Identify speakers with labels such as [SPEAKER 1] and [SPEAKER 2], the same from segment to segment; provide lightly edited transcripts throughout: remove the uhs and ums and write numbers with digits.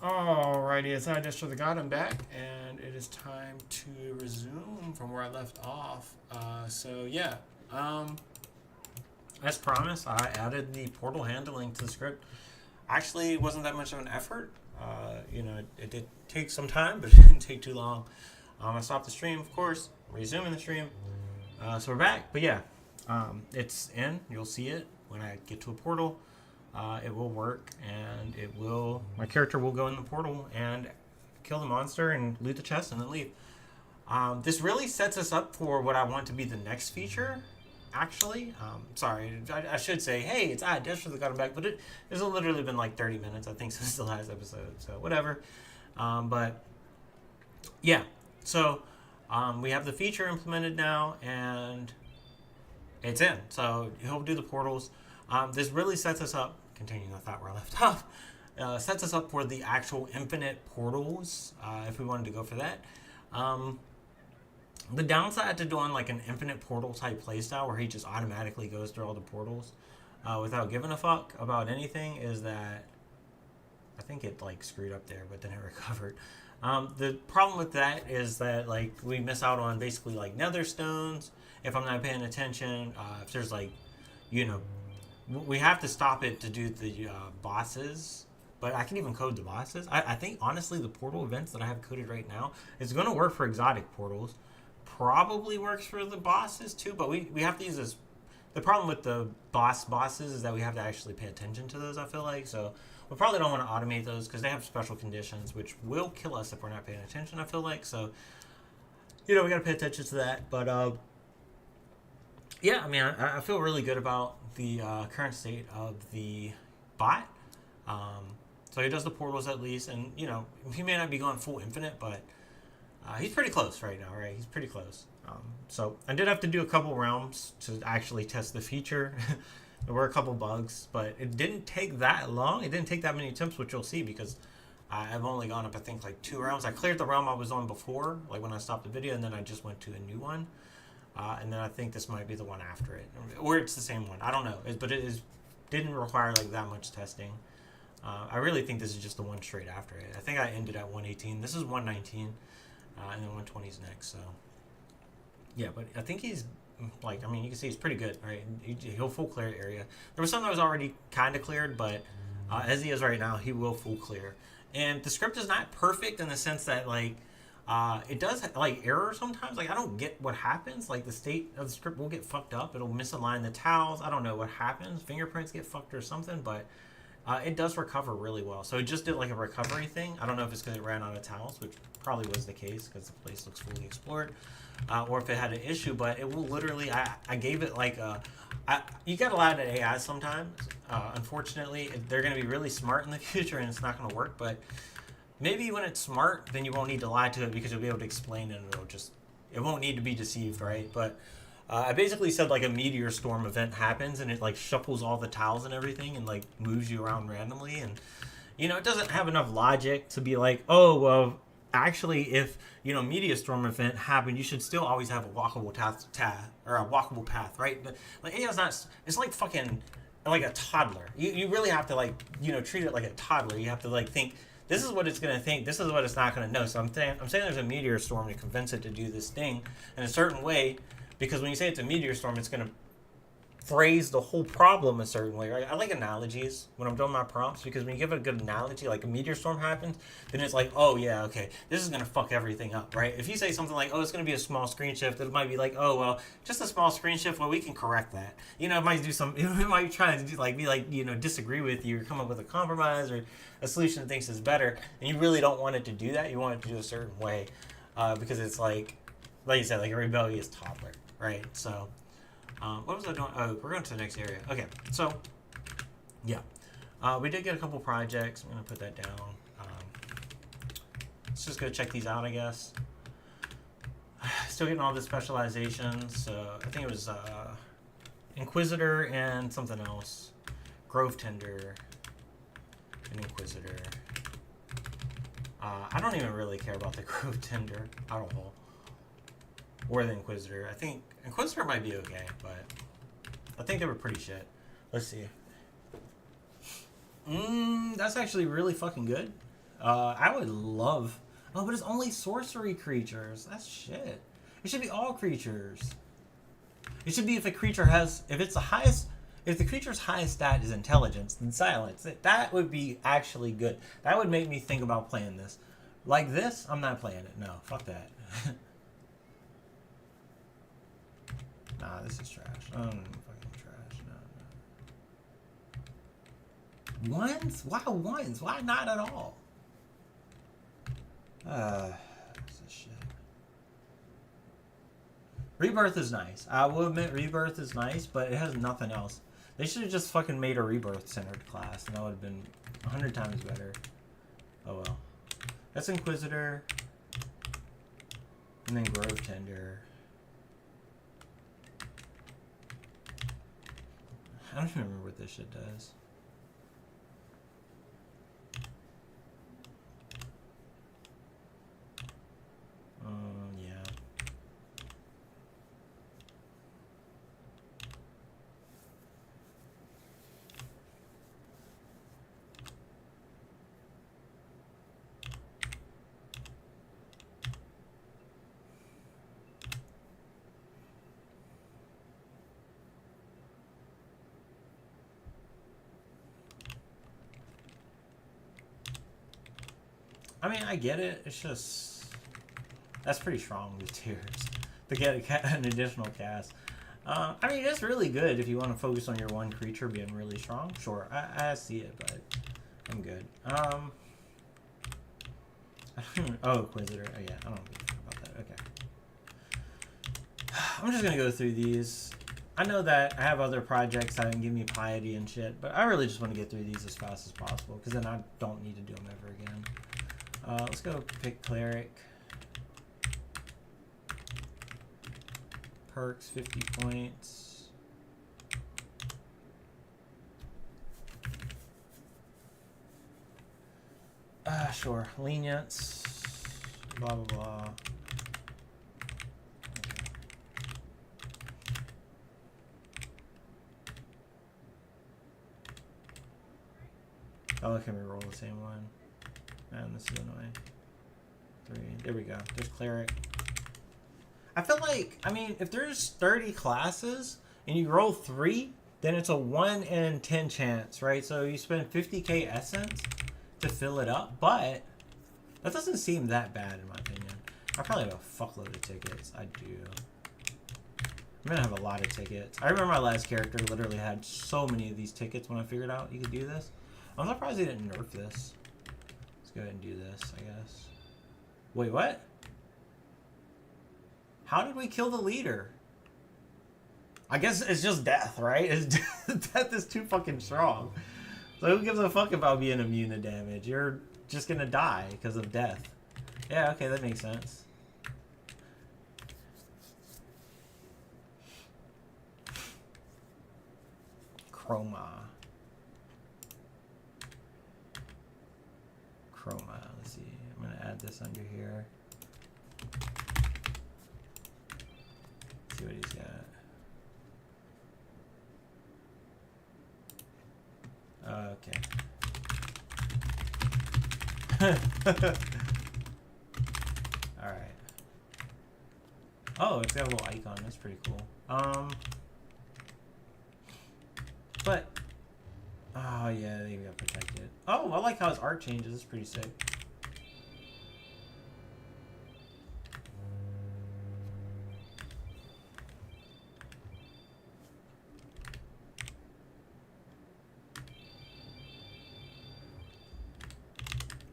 [SPEAKER 1] Alrighty, it's I Destroy the God. I'm back, and it is time to resume from where I left off. As promised, I added the portal handling to the script. Actually, it wasn't that much of an effort. It did take some time, but it didn't take too long. I stopped the stream, of course, resuming the stream. So we're back, but yeah, it's in. You'll see it when I get to a portal. It will work, and it will. My character will go in the portal and kill the monster and loot the chest and then leave. This really sets us up for what I want to be the next feature. Actually, I should say, hey, it's I Destroy the God back, but it's literally been like 30 minutes, I think, since the last episode. So whatever. But yeah, so we have the feature implemented now, and it's in. So he'll do the portals. This really sets us up, continuing the thought where I left off, sets us up for the actual infinite portals, if we wanted to go for that. The downside to doing like an infinite portal type playstyle where he just automatically goes through all the portals without giving a fuck about anything is that I think it like screwed up there, but then it recovered. The problem with that is that like we miss out on basically like nether stones if I'm not paying attention. If there's like, we have to stop it to do the bosses, but I can even code the bosses. I think honestly the portal events that I have coded right now is going to work for exotic portals. Probably works for the bosses too, but we have to use this. The problem with the bosses is that we have to actually pay attention to those, I feel like. So we probably don't want to automate those because they have special conditions which will kill us if we're not paying attention, I feel like. So, we got to pay attention to that. But yeah, I mean, I feel really good about the current state of the bot. So he does the portals at least, and he may not be going full infinite, but he's pretty close right now, right? He's pretty close. So I did have to do a couple realms to actually test the feature. There were a couple bugs, but it didn't take that long. It didn't take that many attempts, which you'll see because I've only gone up, I think, like 2 realms. I cleared the realm I was on before, like when I stopped the video, and then I just went to a new one. And then I think this might be the one after it, or it's the same one. I don't know, but it didn't require like that much testing. I really think this is just the one straight after it. I think I ended at 118. This is 119, and then 120 is next. So yeah, but I think he's like, I mean, you can see he's pretty good, right? He'll full clear area. There was some that was already kind of cleared, but as he is right now, he will full clear. And the script is not perfect in the sense that like. It does like error sometimes. Like I don't get what happens. Like the state of the script will get fucked up. It'll misalign the tiles. I don't know what happens. Fingerprints get fucked or something. But it does recover really well. So it just did like a recovery thing. I don't know if it's because it ran out of tiles, which probably was the case because the place looks fully explored, or if it had an issue. But it will literally. I gave it like a. You got a lot of AI sometimes. Unfortunately, they're going to be really smart in the future, and it's not going to work. But maybe when it's smart, then you won't need to lie to it because you'll be able to explain it, and it won't need to be deceived, right? But I basically said like a meteor storm event happens and it like shuffles all the tiles and everything and like moves you around randomly, and it doesn't have enough logic to be like, oh well, actually if meteor storm event happened, you should still always have a walkable path or a walkable path, right? But like AI's not. It's like fucking like a toddler. You really have to like treat it like a toddler. You have to like think. This is what it's going to think. This is what it's not going to know. So I'm saying there's a meteor storm to convince it to do this thing in a certain way, because when you say it's a meteor storm, it's going to phrase the whole problem a certain way, right? I like analogies when I'm doing my prompts because when you give it a good analogy, like a meteor storm happens, then it's like, oh yeah, okay, this is going to fuck everything up, right? If you say something like, oh, it's going to be a small screen shift, it might be like, oh, well, just a small screen shift, well, we can correct that. It might do some, it might try to be like, disagree with you or come up with a compromise or a solution that thinks is better, and you really don't want it to do that. You want it to do a certain way because it's like you said, like a rebellious toddler, right? So what was I doing? Oh, we're going to the next area. Okay, so yeah, we did get a couple projects. I'm gonna put that down. Let's just go check these out, I guess. Still getting all the specializations. So I think it was Inquisitor and something else. Grove Tender and Inquisitor. I don't even really care about the Grove Tender at all. Or the Inquisitor. I think Inquisitor might be okay, but I think they were pretty shit. Let's see. That's actually really fucking good. I would love. Oh, but it's only sorcery creatures. That's shit. It should be all creatures. It should be if a creature has, if it's the highest, if the creature's highest stat is intelligence, then silence. That would be actually good. That would make me think about playing this. Like this, I'm not playing it. No, fuck that. Nah, this is trash. Fucking trash. No. Ones? Why ones? Why not at all? This is shit. Rebirth is nice. I will admit Rebirth is nice, but it has nothing else. They should have just fucking made a Rebirth-centered class, and that would have been 100 times better. Oh well. That's Inquisitor. And then Grove Tender. I don't even remember what this shit does. Yeah. I mean, I get it. It's just... That's pretty strong with tiers. To get an additional cast. I mean, it's really good if you want to focus on your one creature being really strong. Sure, I see it, but I'm good. Oh, Inquisitor. Oh, yeah, I don't give a about that. Okay. I'm just going to go through these. I know that I have other projects that can give me piety and shit, but I really just want to get through these as fast as possible, because then I don't need to do them ever again. Let's go pick Cleric. Perks, 50 points. Sure. Lenience. Blah, blah, blah. Oh, can we roll the same one? Man, this is annoying. 3. There we go. There's Cleric. I feel like, I mean, if there's 30 classes and you roll 3, then it's a 1 in 10 chance, right? So you spend 50k essence to fill it up, but that doesn't seem that bad in my opinion. I probably have a fuckload of tickets. I do. I'm gonna have a lot of tickets. I remember my last character literally had so many of these tickets when I figured out you could do this. I'm surprised they didn't nerf this. Let's go ahead and do this, I guess. Wait, what? How did we kill the leader? I guess it's just death, right? Death is too fucking strong. So who gives a fuck about being immune to damage? You're just gonna die because of death. Yeah, okay, that makes sense. Chroma. Let's see. I'm gonna add this under here. See what he's got. Okay. Alright. Oh, it's got a little icon. That's pretty cool. But... Oh, yeah, they got protected. Oh, I like how his art changes. It's pretty sick.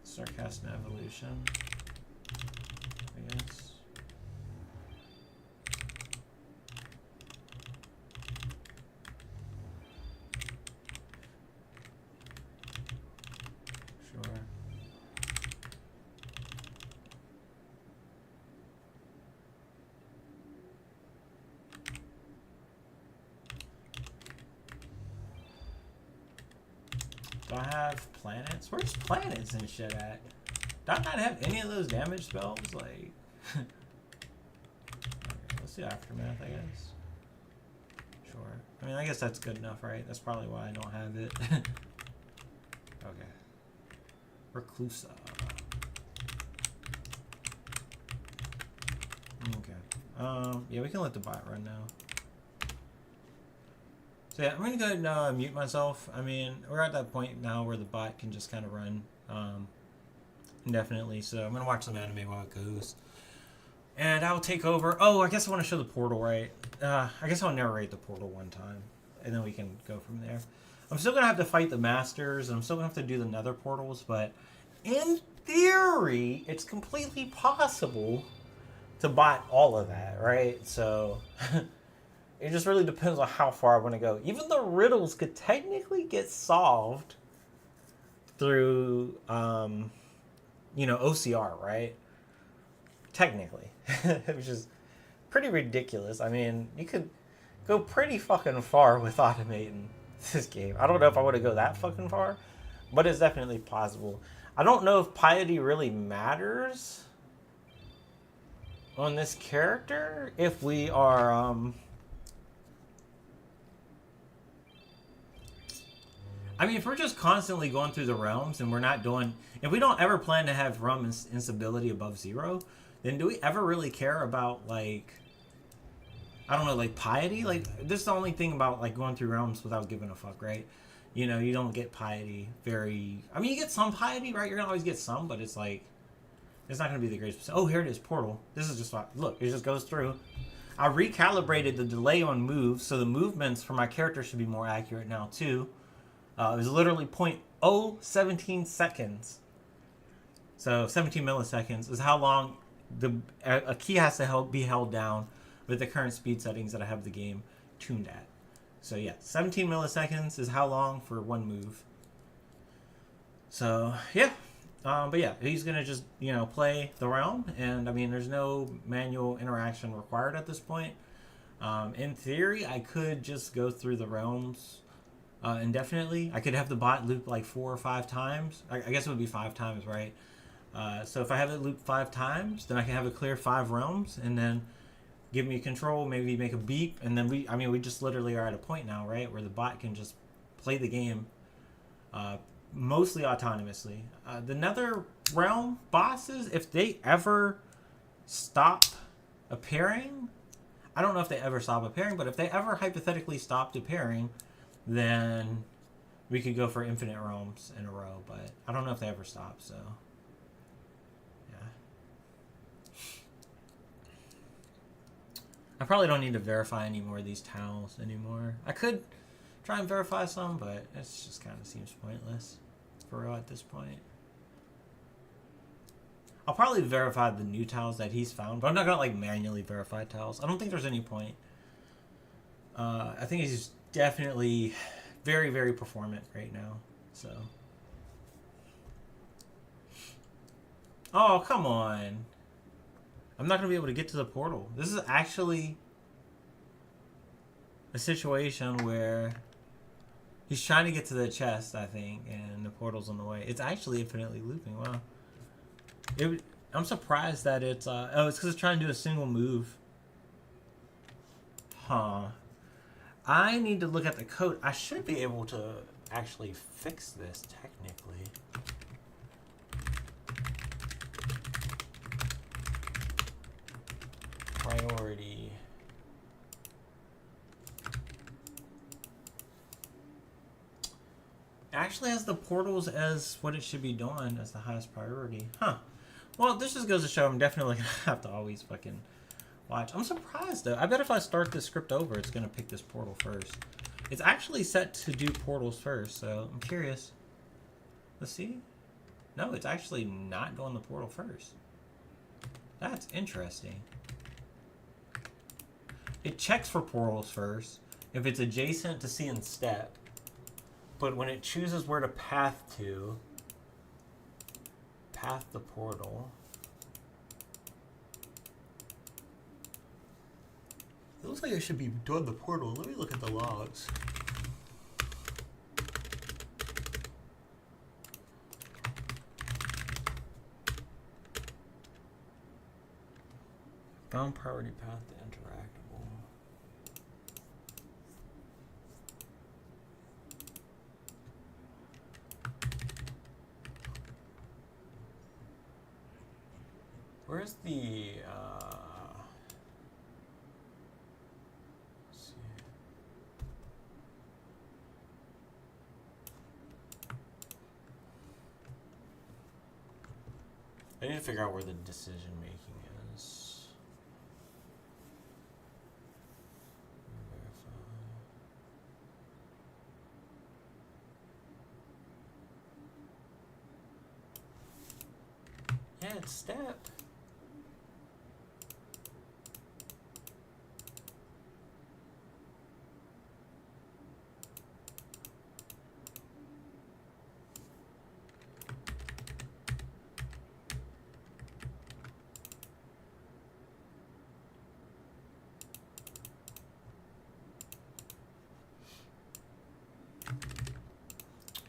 [SPEAKER 1] Sarcasm evolution, I guess. Sure. Do I have planets? Where's planets and shit at? Do I not have any of those damage spells? Like, okay, let's do Aftermath, I guess. Sure. I mean, I guess that's good enough, right? That's probably why I don't have it. Okay. Reclusa. Okay. Yeah, we can let the bot run now. So yeah, I'm gonna go ahead and mute myself. I mean, we're at that point now where the bot can just kind of run indefinitely. So I'm gonna watch some anime while it goes, and I'll take over. Oh, I guess I want to show the portal, right? I guess I'll narrate the portal one time, and then we can go from there. I'm still gonna have to fight the masters, and I'm still gonna have to do the nether portals, but in theory, it's completely possible to bot all of that, right? So. It just really depends on how far I want to go. Even the riddles could technically get solved through, OCR, right? Technically. Which is pretty ridiculous. I mean, you could go pretty fucking far with automating this game. I don't know if I want to go that fucking far, but it's definitely possible. I don't know if piety really matters on this character if we are, I mean, if we're just constantly going through the realms and we're not doing... If we don't ever plan to have realm instability above 0, then do we ever really care about, like... I don't know, like, piety? Like, this is the only thing about, like, going through realms without giving a fuck, right? You know, you don't get piety very... I mean, you get some piety, right? You're gonna always get some, but it's like... It's not gonna be the greatest... Oh, here it is, portal. This is just... Look, it just goes through. I recalibrated the delay on moves, so the movements for my character should be more accurate now, too. It was literally 0.017 seconds. So 17 milliseconds is how long a key has to be held down with the current speed settings that I have the game tuned at. So yeah, 17 milliseconds is how long for one move. So yeah, but yeah, he's gonna just play the realm, and I mean there's no manual interaction required at this point. In theory, I could just go through the realms indefinitely. I could have the bot loop like 4 or 5 times. I guess it would be 5 times, right? So if I have it loop 5 times, then I can have it clear 5 realms, and then give me control, maybe make a beep, and then we just literally are at a point now, right, where the bot can just play the game mostly autonomously. The nether realm bosses, if they ever stop appearing, I don't know if they ever stop appearing, but if they ever hypothetically stopped appearing, then we could go for infinite realms in a row, but I don't know if they ever stop, so yeah. I probably don't need to verify any more of these towels anymore. I could try and verify some, but it just kind of seems pointless for real at this point. I'll probably verify the new tiles that he's found, but I'm not gonna like manually verify tiles. I don't think there's any point. I think he's definitely very, very performant right now. So, oh come on! I'm not gonna be able to get to the portal. This is actually a situation where he's trying to get to the chest, I think, and the portal's on the way. It's actually infinitely looping. Wow. I'm surprised that it's oh, it's because it's trying to do a single move. Huh. I need to look at the code. I should be able to actually fix this technically. Priority. It actually has the portals as what it should be doing as the highest priority. Huh. Well, this just goes to show I'm definitely going to have to always fucking watch. I'm surprised, though. I bet if I start this script over, it's going to pick this portal first. It's actually set to do portals first, so I'm curious. Let's see. No, it's actually not doing the portal first. That's interesting. It checks for portals first if it's adjacent to see in step. But when it chooses where to path to, path the portal, it looks like I should be doing the portal. Let me look at the logs. Found priority path to interactable. Where's the let's see. I need to figure out where the decision making is. Verify. Yeah, it's step.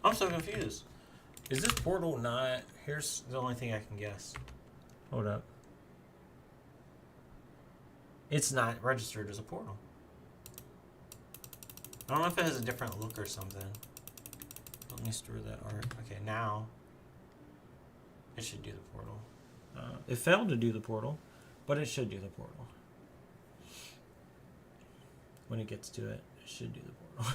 [SPEAKER 1] I'm so confused. Is this portal not... Here's the only thing I can guess. Hold up. It's not registered as a portal. I don't know if it has a different look or something. Let me store that art. Okay, now it should do the portal. It failed to do the portal, but it should do the portal. When it gets to it, it should do the portal.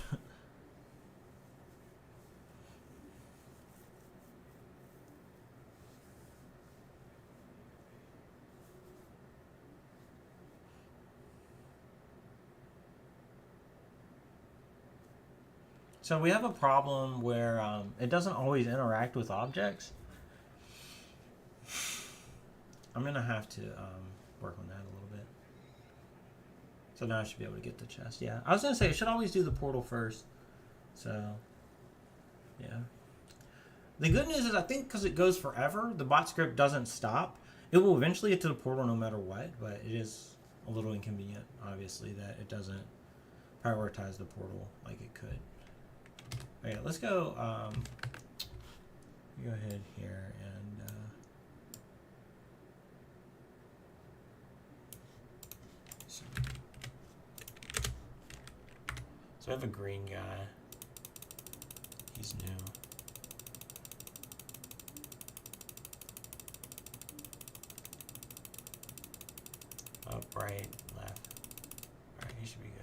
[SPEAKER 1] So we have a problem where it doesn't always interact with objects. I'm going to have to work on that a little bit. So now I should be able to get the chest. Yeah, I was going to say it should always do the portal first. So, yeah. The good news is I think because it goes forever, the bot script doesn't stop. It will eventually get to the portal no matter what, but it is a little inconvenient, obviously, that it doesn't prioritize the portal like it could. Okay, let's go. Go ahead here and so I have a green guy. He's new. Up, right, left. All right, he should be good.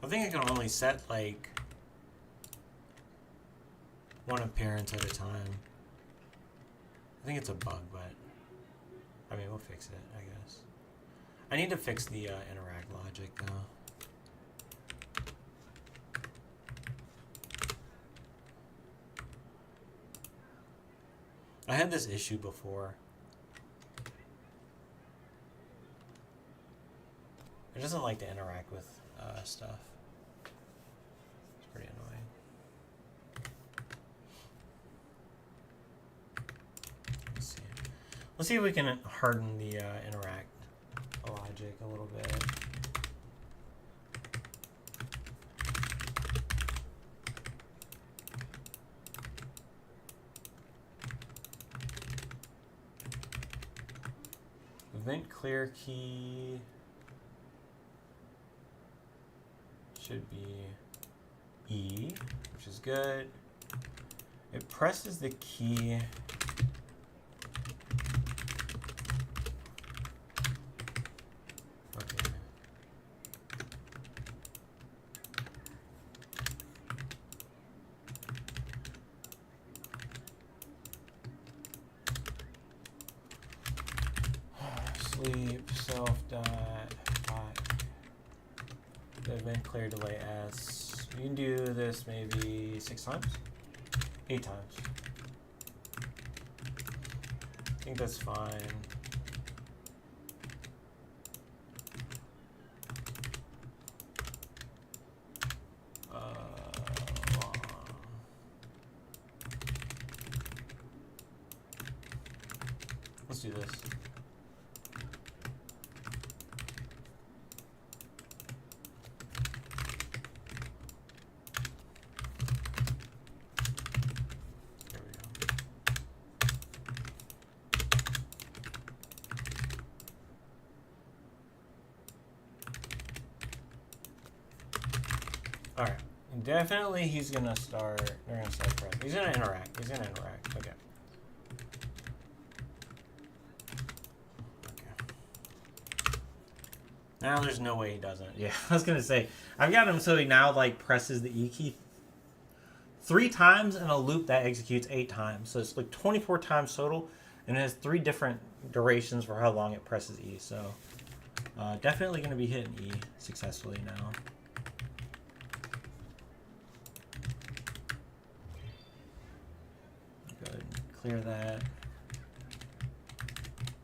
[SPEAKER 1] I think I can only set like one appearance at a time. I think it's a bug, but I mean, we'll fix it, I guess. I need to fix the interact logic though. I had this issue before. It doesn't like to interact with stuff. It's pretty annoying. Let's see if we can harden the interact logic a little bit. Event clear key should be E, which is good. It presses the key. Okay. Sleep, self dot, hot. The event clear delay S. You can do this maybe 6 times? 8 times. I think that's fine. Let's do this. All right. Definitely he's going to start. They're going to start pressing. He's going to interact. He's going to interact. Okay. Now there's no way he doesn't. Yeah, I was gonna say I've got him so he now like presses the E key 3 times in a loop that executes 8 times. So it's like 24 times total, and it has 3 different durations for how long it presses E. So definitely gonna be hitting E successfully now. Go ahead and clear that.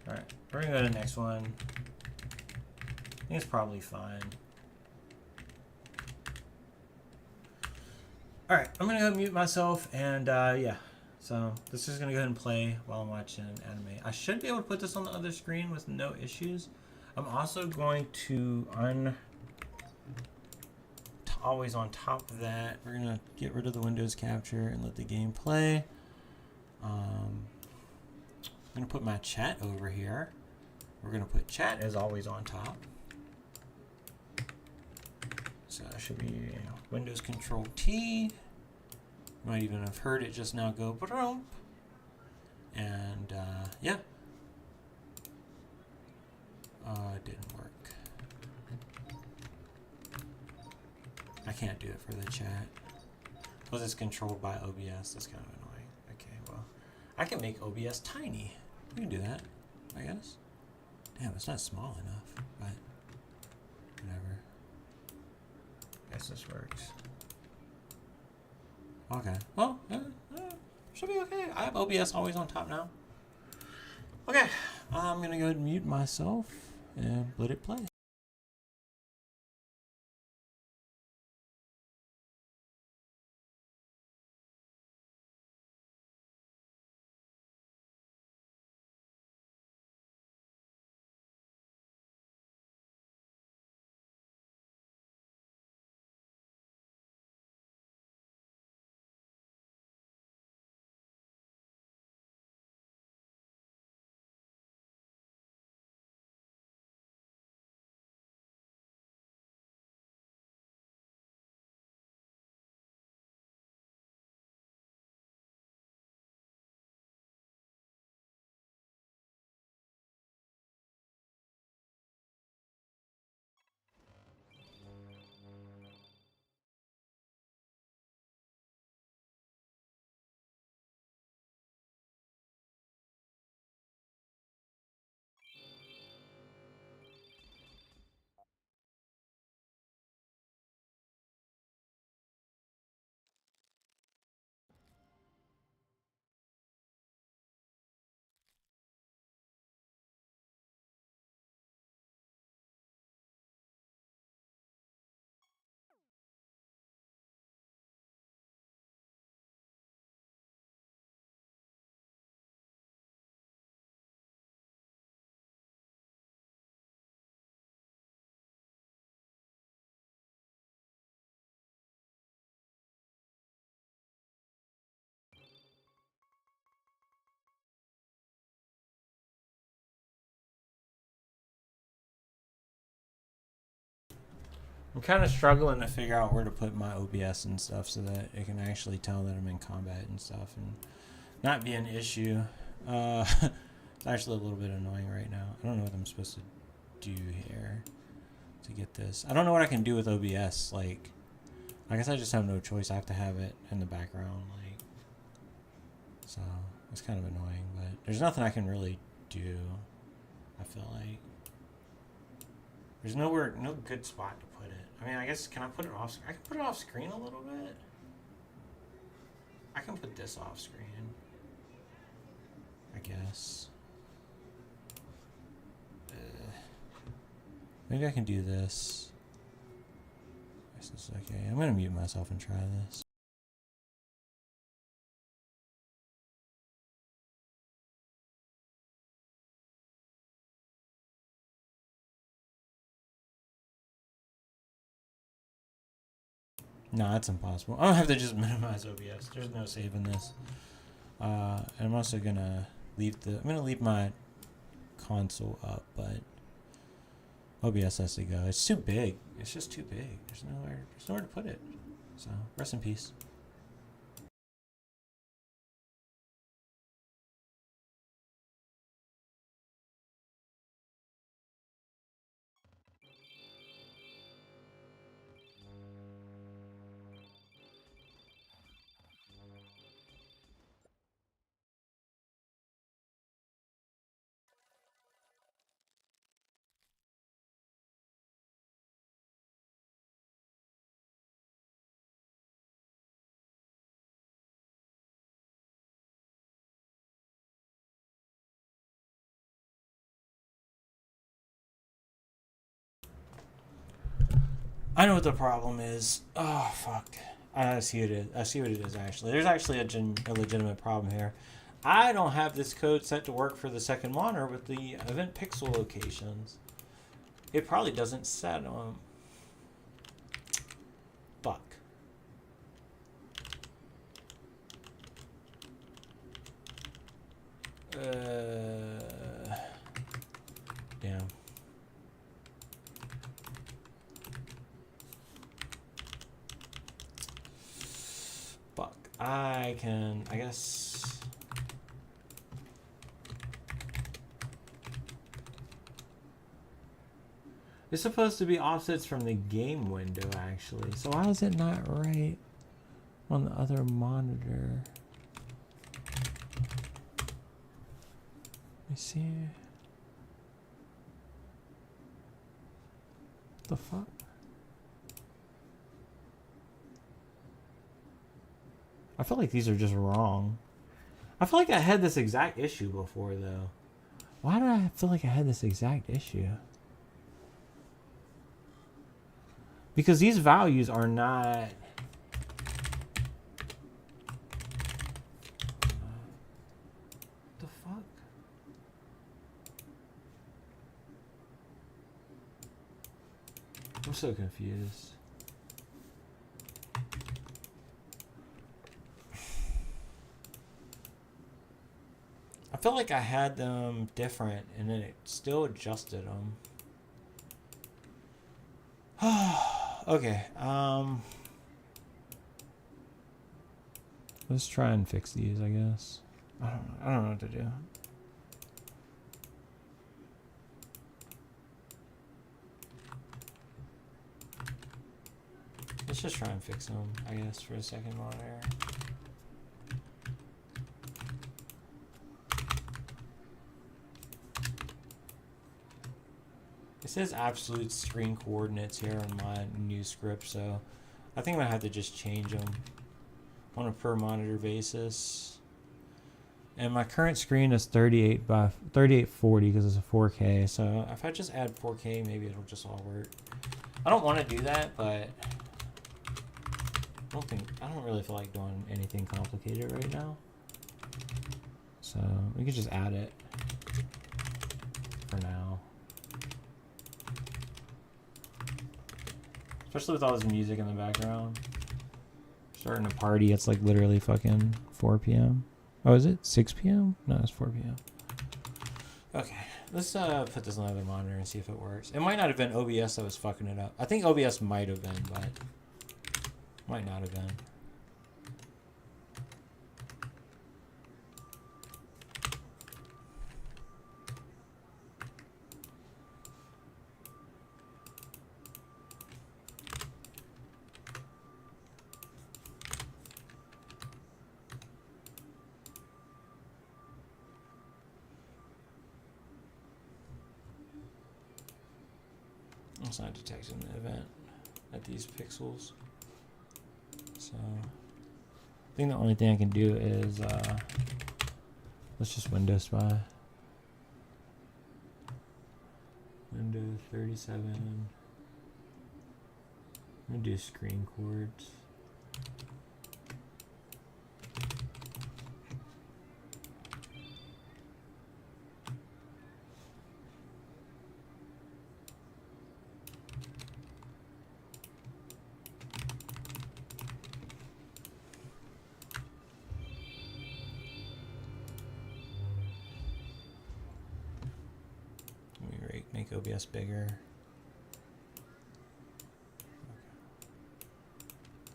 [SPEAKER 1] All right, we're gonna go to the next one. I think it's probably fine. Alright, I'm going to go mute myself, and yeah. So, this is going to go ahead and play while I'm watching anime. I should be able to put this on the other screen with no issues. I'm also going to always on top of that, we're going to get rid of the Windows capture and let the game play. I'm going to put my chat over here. We're going to put chat as always on top. So that should be Windows Control T. You might even have heard it just now go ba-dum. And yeah. It didn't work. I can't do it for the chat. Because it's controlled by OBS. That's kind of annoying. Okay, well. I can make OBS tiny. We can do that, I guess. Damn, it's not small enough, but whatever. Guess this works. Okay. Well, should be okay. I have OBS always on top now. Okay. I'm going to go ahead and mute myself and let it play. I'm kind of struggling to figure out where to put my OBS and stuff so that it can actually tell that I'm in combat and stuff and not be an issue. It's actually a little bit annoying right now. I don't know what I'm supposed to do here to get this. I don't know what I can do with OBS. Like, I guess I just have no choice. I have to have it in the background. Like, so it's kind of annoying, but there's nothing I can really do. I feel like there's no good spot to put it. I mean, I guess, can I put it off? I can put it off screen a little bit. I can put this off screen, I guess. Maybe I can do this. This is okay. I'm gonna mute myself and try this. No, that's impossible. I don't have to just minimize OBS. There's no saving this. And I'm also gonna leave my console up, but OBS has to go. It's too big. It's just too big. There's nowhere to put it. So rest in peace. I know what the problem is. Oh, fuck. I see what it is. I see what it is, actually. There's actually a legitimate problem here. I don't have this code set to work for the second monitor with the event pixel locations. It probably doesn't set them. Fuck. Damn. Fuck. I guess. It's supposed to be offsets from the game window, actually. So why is it not right on the other monitor? Let me see. What the fuck? I feel like these are just wrong. I feel like I had this exact issue before, though. Why do I feel like I had this exact issue? Because these values are not... the fuck? I'm so confused. I feel like I had them different and then it still adjusted them. Okay, let's try and fix these, I guess. I don't know what to do. Let's just try and fix them, I guess, for a second monitor. It says absolute screen coordinates here in my new script, so I think I'm gonna have to just change them on a per monitor basis. And my current screen is 38 by 3840 because it's a 4K. So if I just add 4K, maybe it'll just all work. I don't want to do that, but I don't really feel like doing anything complicated right now. So we could just add it for now. Especially with all this music in the background. Starting a party, it's like literally fucking 4 p.m. Oh, is it 6 p.m.? No, it's 4 p.m. Okay, let's put this on the other monitor and see if it works. It might not have been OBS that was fucking it up. I think OBS might have been, but might not have been. It's not detecting the event at these pixels. So I think the only thing I can do is let's just Windows spy. Windows 37. I'm gonna do screen chords. Make OBS bigger.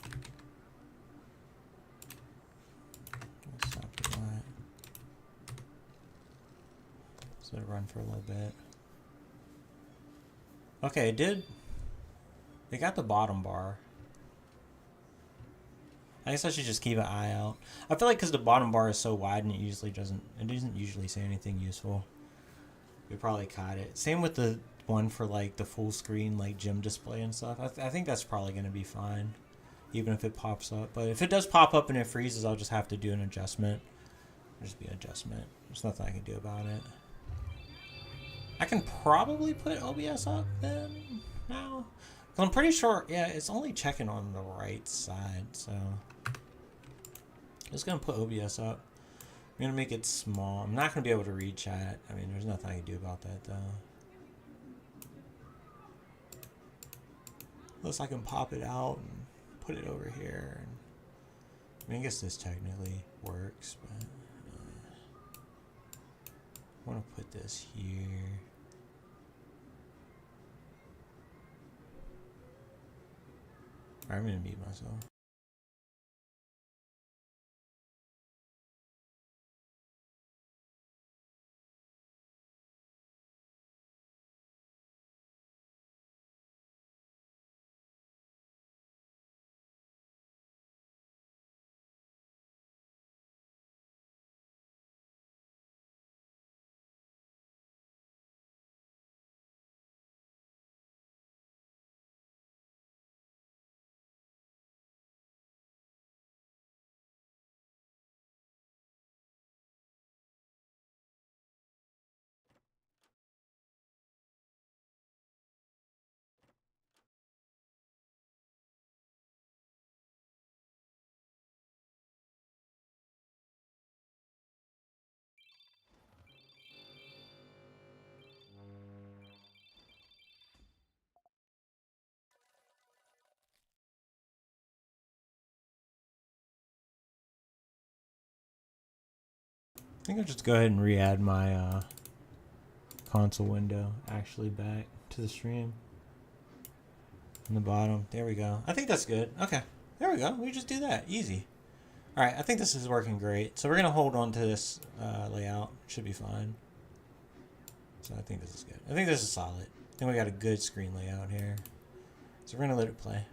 [SPEAKER 1] Okay. run for a little bit. Okay, it did. They got the bottom bar. I guess I should just keep an eye out. I feel like because the bottom bar is so wide and it doesn't usually say anything useful. We probably caught it. Same with the one for like the full screen like gym display and stuff. I think that's probably going to be fine, even if it pops up. But if it does pop up and it freezes, I'll just have to do an adjustment. It'll just be an adjustment. There's nothing I can do about it. I can probably put OBS up then now. I'm pretty sure, yeah, it's only checking on the right side, so I'm just gonna put OBS up. I'm gonna make it small. I'm not gonna be able to read chat. I mean, there's nothing I can do about that though. Unless I can pop it out and put it over here. I mean, I guess this technically works, but I want to put this here. I'm gonna mute myself. I think I'll just go ahead and re-add my console window actually back to the stream. On the bottom. There we go. I think that's good. Okay. There we go. We just do that. Easy. Alright, I think this is working great. So we're going to hold on to this layout. Should be fine. So I think this is good. I think this is solid. I think we got a good screen layout here. So we're going to let it play.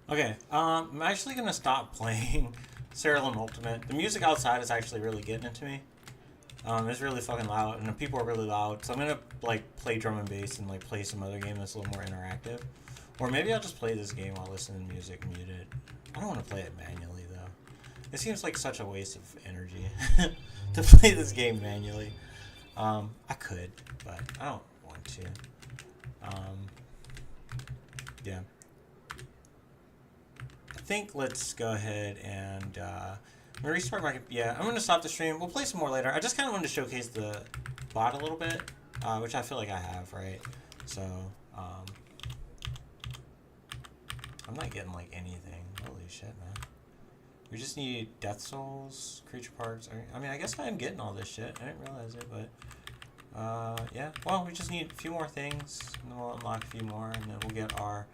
[SPEAKER 1] Okay, I'm actually gonna stop playing Siralim Ultimate. The music outside is actually really getting into me. It's really fucking loud, and the people are really loud. So I'm gonna like play drum and bass and like play some other game that's a little more interactive, or maybe I'll just play this game while listening to music muted. I don't want to play it manually though. It seems like such a waste of energy to play this game manually. I could, but I don't want to. Yeah. I think let's go ahead and I'm gonna restart my. Yeah, I'm gonna stop the stream. We'll play some more later. I just kind of wanted to showcase the bot a little bit, which I feel like I have, right? So I'm not getting like anything. Holy shit, man. We just need death souls, creature parts. I mean, I guess I am getting all this shit. I didn't realize it, but yeah. Well, we just need a few more things, and then we'll unlock a few more, and then we'll get our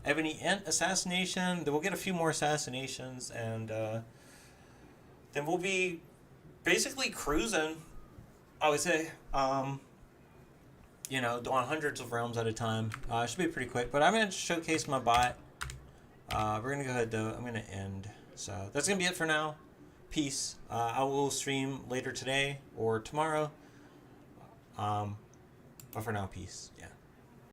[SPEAKER 1] Ebony Ent assassination. Then we'll get a few more assassinations, and then we'll be basically cruising. I would say, you know, on hundreds of realms at a time. It should be pretty quick, but I'm gonna showcase my bot. We're gonna go ahead though. I'm gonna end. So that's gonna be it for now. Peace. I will stream later today or tomorrow. But for now, peace. Yeah.